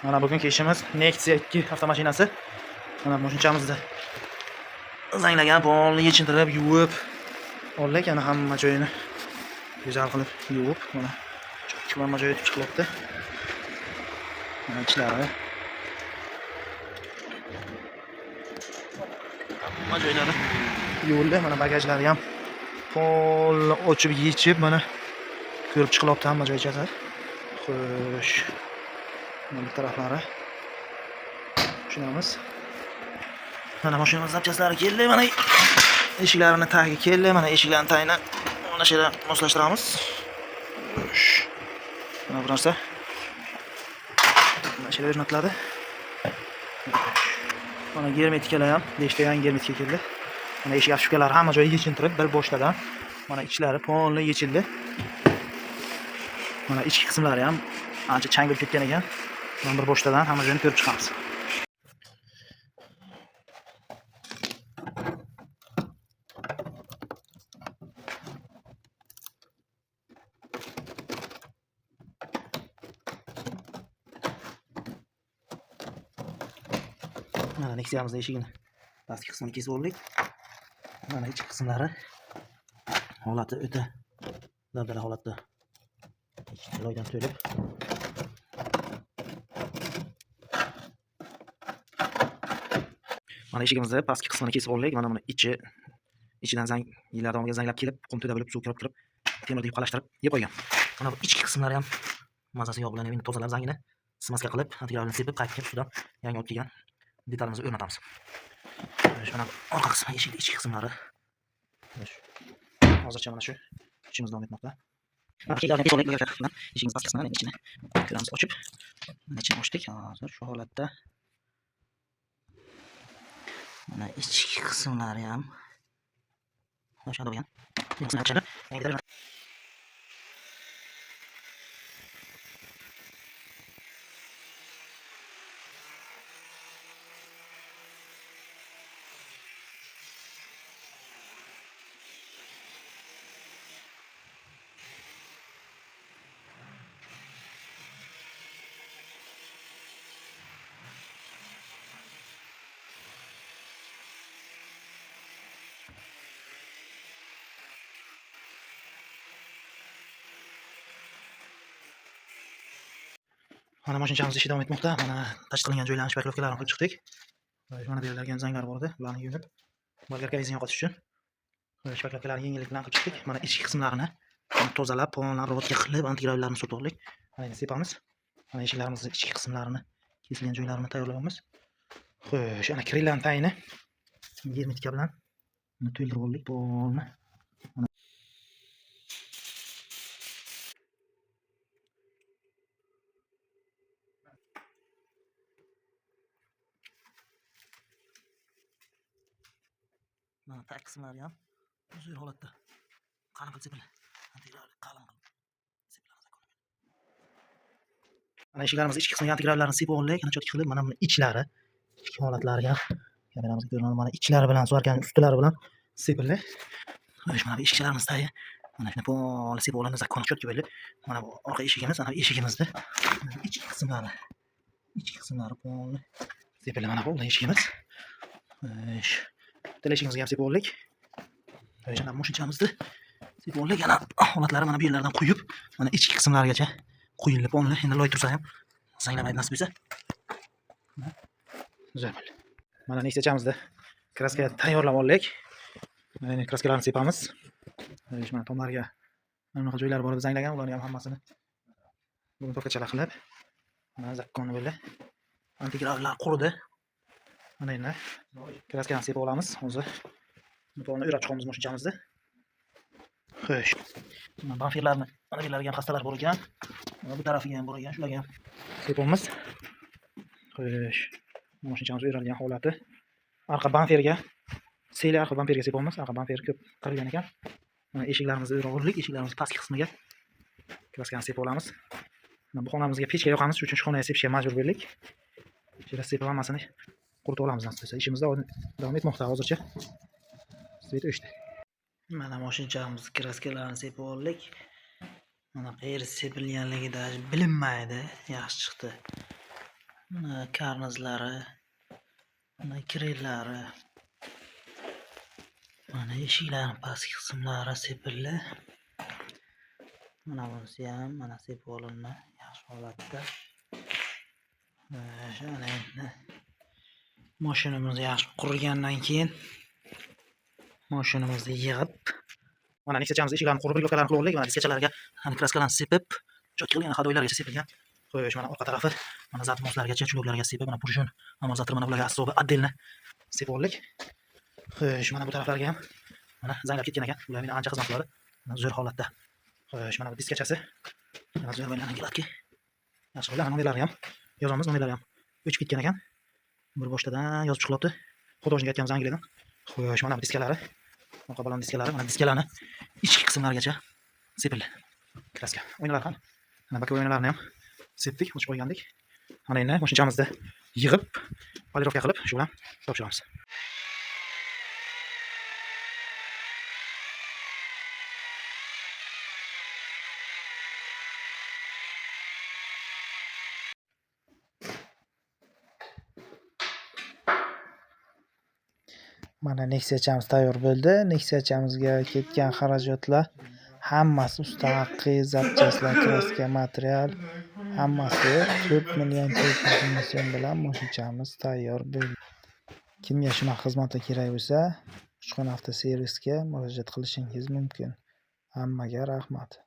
Mana bugungi ishimiz Nexia 2 avtomashinasi. Mana mashinamizni zanglagan, polni yechintirib, yuvib oldik. Yana hamma joyini go'zal qilib yuvib, mana hamma joyi chiqibdi. Mana ichlari. Hamma joylari yuvildi. Mana bagajlari ham polni ochib, yechib, mana ko'rib chiqilibdi hamma joyi jazar. Xo'sh. Mana bu taraflari. Tushunamiz. Mana mashinamiz zapchaslari keldi. Mana eshiklarini tagiga keldi. Mana eshiklarni tagini mana shu yerga moslashtiramiz. Xo'sh. Mana bu narsa mana shu yerga o'rnatiladi. Mana germetikalar ham 5 ta yangi germetika keldi. Mana eshik ashufkalari hamma joyi yechintirib, bir boshdan mana ichlari polni yechildi. Mana ichki qismlari ham ancha chang bo'lib ketgan ekan. Mana bir boshdan hamma joyini ko'rib chiqamiz. Mana Nexia'mizning eshigini pastki qismini kesib oldik. Mana ichki qismlari holati o'ta dabdala holatda. Loydan to'lib. Mana eshigimizni pastki qismini kesib oldik. Mana buni ichidan yillar davomida zanglab kelib, qumto'da bo'lib suv kirib, temirni qalashtirib yeb qo'ygan. Mana bu ichki qismlari ham mazasi yo'q bilan endi tozalab zangini smaska qilib, antigravirni sepib, qaytib ustidan yangi olib kelgan detalimizni o'rnatamiz. Mana orqa qismi eshik ichki qismlari. Hozircha mana shu ishimiz davom etmoqda. Eshigimiz pastki qismini ichini ko'ramiz ochib, mana ichini ochdik. Hozir shu holatda. Mana ichki qismlari ham o'sha bo'lgan. Mana mashinamiz ishi davom etmoqda. Mana tashqi qilingan joylarni shpaklovkalarini qilib chiqdik. Mana berilgan zanglar bor edi. Ularni yuvib, bolgarkani yo'qotish uchun shpaklovkalarni yengillik bilan qilib chiqdik. Mana ichki qismlarini tozalab, polni robotga qilib, antigravirlarni surtib oldik. Mana endi sepamiz. Mana eshiklarimizning ichki qismlarini, kesilgan joylarini tayyorlaymiz. Xo'sh, ana kirlarning tagini germetika bilan to'ldirib oldik polni. Mana tag qismlari ham uzun holatda qalin qilib sepiladi. Antigravir qalin qilib sepiladi. Mana eshiklarimiz ichki qismiga antigravlarni sepib oldik. Ana cho'tki qilib, mana buni ichlari, ichki holatlariga kameramizga ko'rinadi. Mana ichlari bilan suvarkaning ustilari bilan sepildi. Mana bu eshiklarimiz tagi mana shuni polni sepib olamiz. Zakon cho'tki bo'lib. Mana bu orqa eshigimiz, ana eshigimizda ichki qismlari polni sepildi. Mana bu eshigimiz. Teleshigimizga ham sepib oldik. Mana mashinamizni sepib oldik. Yana holatlari mana bu yerlardan quyib, mana ichki qismlarigacha quyilib oldi. Endi loy tursa ham zanglamaydi nasib etsa. Güzel. Mana Nexia'mizni kraska tayyorlab oldik. Mana endi kraskalarni sepamiz. Mana tomlariga mana bunaqa joylari bor edi zanglagan, ularni ham hammasini bugun to'kachalar qilib, mana zakkonni bo'ldi. Antigravirlar quridi. Mana endi kraskani sepib olamiz. Hozir buni o'rab chiqamiz mashinamizni. Xo'sh. Mana bamferlarni, mana bularga ham xastalar bor ekan. Mana bu tarafiga ham bor ekan, shularga ham sepamiz. Xo'sh. Mashinamiz o'ralgan holati. Arqa bamferga, seli arqa bamferga sepamiz. Arqa bamfer ko'p qirilgan ekan. Mana eshiklarimizni o'rab oldik. Eshiklarimiz pastki qismiga kraskani sepib olamiz. Mana bu xonamizga pechka yoqamiz, shuning uchun shu xonaga sepishga majbur bo'ldik. Shira sepib hammasini quritib olamiz nasib etsa. Ishimiz davom etmoqda hozircha. Svet o'chdi. Mana mashinamiz kraskalarini sepib oldik. Mana qayerda sepilganligida bilinmaydi. Yaxshi chiqdi. Mana karnizlari, mana kirellari, mana eshiklarning pastki qismlari sepildi. Mana bunisi ham mana sepib olindi, yaxshi holatda. Ana endi mashinamiz yaxshi qurilgandan keyin mashinamizni yig'ib, mana neksiyachamiz eshiklarini qurib, yo'lkalarni qilib oldik. Mana diskachalarga kraskalarni sepib, cho'tka qilgan xodoylargacha sepilgan. Xo'sh, mana orqa tarafi, mana zatmoslargacha, chuloklarga sepib, mana prujun, amorzator, mana bularga assobi отдельно sepib oldik. Xo'sh, mana bu taraflarga ham mana zanglab ketgan ekan. Ular meni ancha xizmat qiladi. Mana zo'r holatda. Xo'sh, mana bu diskachasi. Mana zo'r bo'lgan gilatki. Yaxshi bo'lgan, nomerlarni ham yozamiz, nomerlari ham o'chib ketgan ekan. Bir boshdan yozib chiqilibdi. Xudojniga aytganmiz Angliyadan. Xo'sh, mana bu diskalari, orqa balon diskalari, mana diskalarni ichki qismlarigacha sepildi. Kraska. Oynalar ham, mana bokovoy oynalarni ham sepdik, ochib qo'ygandik. Mana endi mashinchamizni yig'ib, polirovka qilib, shu bilan topshiramiz. Mana neksiyachamiz tayyor bo'ldi. Neksiyachamizga ketgan xarajatlar hammasi usta haqqi, zapchastlar, kraska, material hammasi 4 million 400 ming so'm bilan mashinchamiz tayyor bo'ldi. Kimga shunaqa xizmatlar kerak bo'lsa, Uchqun avtoservisga murojaat qilishingiz mumkin. Hammaga rahmat.